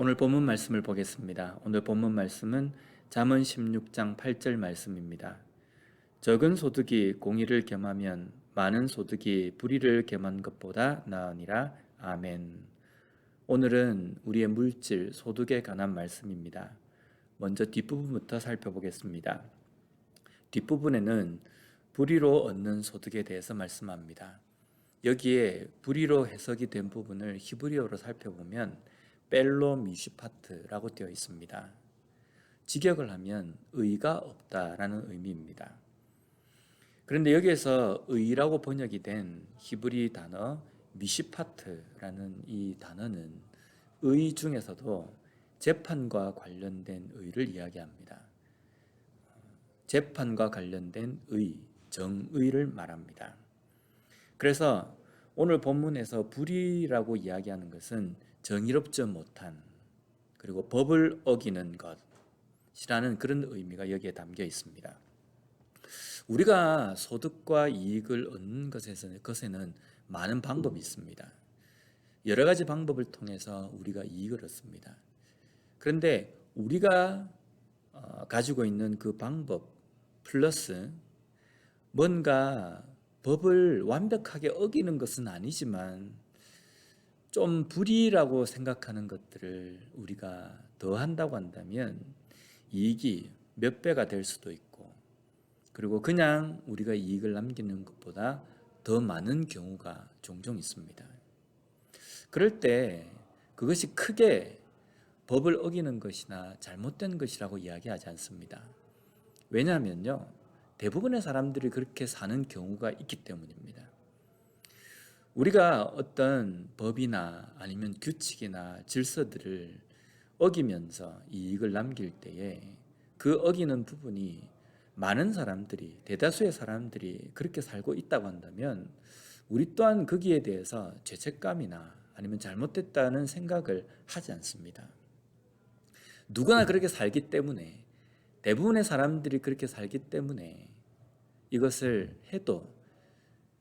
오늘 본문 말씀을 보겠습니다. 오늘 본문 말씀은 잠언 16장 8절 말씀입니다. 적은 소득이 공의를 겸하면 많은 소득이 불의를 겸한 것보다 나으니라. 아멘. 오늘은 우리의 물질, 소득에 관한 말씀입니다. 먼저 뒷부분부터 살펴보겠습니다. 뒷부분에는 불의로 얻는 소득에 대해서 말씀합니다. 여기에 불의로 해석이 된 부분을 히브리어로 살펴보면 벨로 미슈파트라고 되어 있습니다. 직역을 하면 의가 없다라는 의미입니다. 그런데 여기에서 의라고 번역이 된 히브리 단어 미시파트라는 이 단어는 의 중에서도 재판과 관련된 의를 이야기합니다. 재판과 관련된 의, 정의를 말합니다. 그래서 오늘 본문에서 불의라고 이야기하는 것은 정의롭지 못한, 그리고 법을 어기는 것이라는 그런 의미가 여기에 담겨 있습니다. 우리가 소득과 이익을 얻는 것에는 많은 방법이 있습니다. 여러 가지 방법을 통해서 우리가 이익을 얻습니다. 그런데 우리가 가지고 있는 그 방법 플러스 뭔가 법을 완벽하게 어기는 것은 아니지만 좀 불의라고 생각하는 것들을 우리가 더 한다고 한다면 이익이 몇 배가 될 수도 있고, 그리고 그냥 우리가 이익을 남기는 것보다 더 많은 경우가 종종 있습니다. 그럴 때 그것이 크게 법을 어기는 것이나 잘못된 것이라고 이야기하지 않습니다. 왜냐하면요, 대부분의 사람들이 그렇게 사는 경우가 있기 때문입니다. 우리가 어떤 법이나 아니면 규칙이나 질서들을 어기면서 이익을 남길 때에 그 어기는 부분이 많은 사람들이, 대다수의 사람들이 그렇게 살고 있다고 한다면 우리 또한 거기에 대해서 죄책감이나 아니면 잘못됐다는 생각을 하지 않습니다. 누구나 그렇게 살기 때문에, 대부분의 사람들이 그렇게 살기 때문에 이것을 해도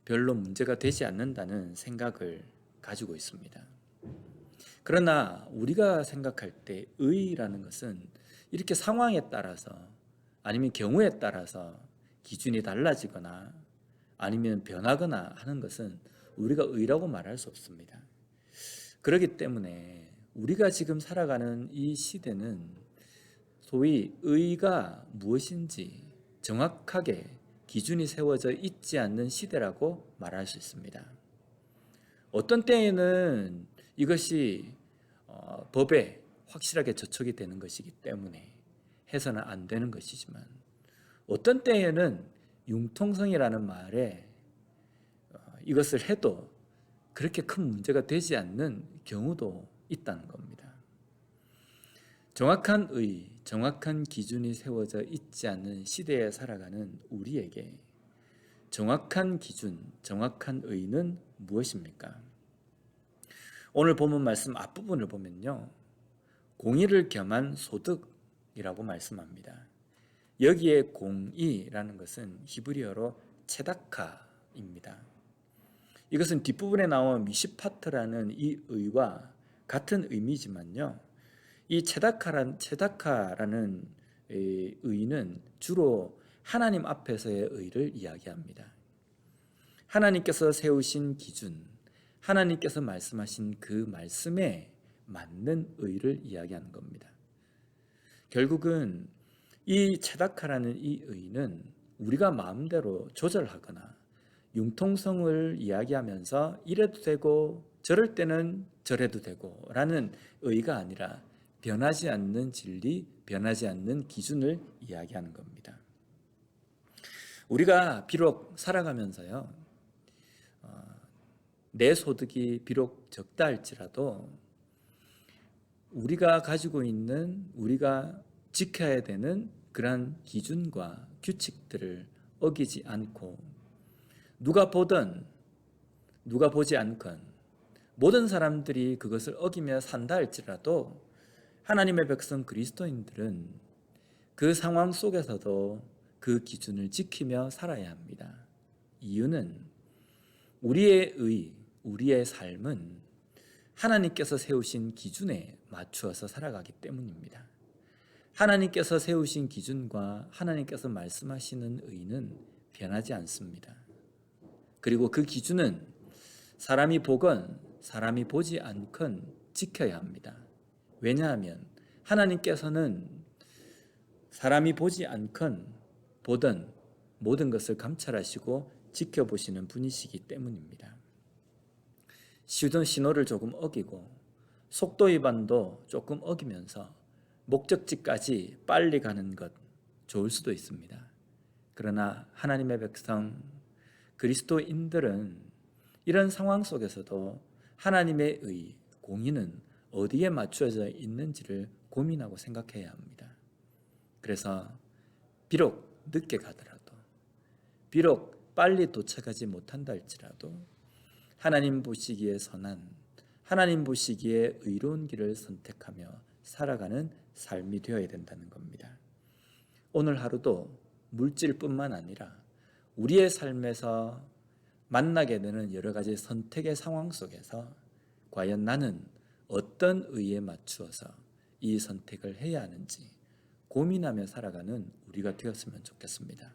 별로 문제가 되지 않는다는 생각을 가지고 있습니다. 그러나 우리가 생각할 때 의라는 것은 이렇게 상황에 따라서 아니면 경우에 따라서 기준이 달라지거나 아니면 변하거나 하는 것은 우리가 의라고 말할 수 없습니다. 그렇기 때문에 우리가 지금 살아가는 이 시대는 소위 의가 무엇인지 정확하게 기준이 세워져 있지 않는 시대라고 말할 수 있습니다. 어떤 때에는 이것이 법에 확실하게 저촉이 되는 것이기 때문에 해서는 안 되는 것이지만, 어떤 때에는 융통성이라는 말에 이것을 해도 그렇게 큰 문제가 되지 않는 경우도 있다는 겁니다. 정확한 의, 정확한 기준이 세워져 있지 않는 시대에 살아가는 우리에게 정확한 기준, 정확한 의는 무엇입니까? 오늘 본문 말씀 앞부분을 보면요, 공의를 겸한 소득이라고 말씀합니다. 여기에 공의라는 것은 히브리어로 체다카입니다. 이것은 뒷부분에 나온 미시파트라는 이 의와 같은 의미지만요, 이 체다카라는 의는 주로 하나님 앞에서의 의를 이야기합니다. 하나님께서 세우신 기준, 하나님께서 말씀하신 그 말씀에 맞는 의를 이야기하는 겁니다. 결국은 이 체다카라는 이 의는 우리가 마음대로 조절하거나 융통성을 이야기하면서 이래도 되고 저럴 때는 저래도 되고 라는 의가 아니라 변하지 않는 진리, 변하지 않는 기준을 이야기하는 겁니다. 우리가 비록 살아가면서요, 내 소득이 비록 적다 할지라도 우리가 가지고 있는, 우리가 지켜야 되는 그러한 기준과 규칙들을 어기지 않고, 누가 보든 누가 보지 않건 모든 사람들이 그것을 어기며 산다 할지라도 하나님의 백성 그리스도인들은 그 상황 속에서도 그 기준을 지키며 살아야 합니다. 이유는 우리의 삶은 하나님께서 세우신 기준에 맞추어서 살아가기 때문입니다. 하나님께서 세우신 기준과 하나님께서 말씀하시는 의는 변하지 않습니다. 그리고 그 기준은 사람이 보건 사람이 보지 않건 지켜야 합니다. 왜냐하면 하나님께서는 사람이 보지 않건 보던 모든 것을 감찰하시고 지켜보시는 분이시기 때문입니다. 쉬던 신호를 조금 어기고 속도 위반도 조금 어기면서 목적지까지 빨리 가는 것 좋을 수도 있습니다. 그러나 하나님의 백성 그리스도인들은 이런 상황 속에서도 하나님의 의, 공의는 어디에 맞추어져 있는지를 고민하고 생각해야 합니다. 그래서 비록 늦게 가더라도, 비록 빨리 도착하지 못한다 할지라도 하나님 보시기에 선한, 하나님 보시기에 의로운 길을 선택하며 살아가는 삶이 되어야 된다는 겁니다. 오늘 하루도 물질뿐만 아니라 우리의 삶에서 만나게 되는 여러 가지 선택의 상황 속에서 과연 나는 어떤 의에 맞추어서 이 선택을 해야 하는지 고민하며 살아가는 우리가 되었으면 좋겠습니다.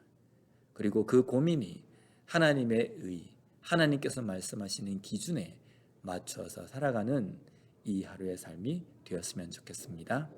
그리고 그 고민이 하나님의 의, 하나님께서 말씀하시는 기준에 맞춰서 살아가는 이 하루의 삶이 되었으면 좋겠습니다.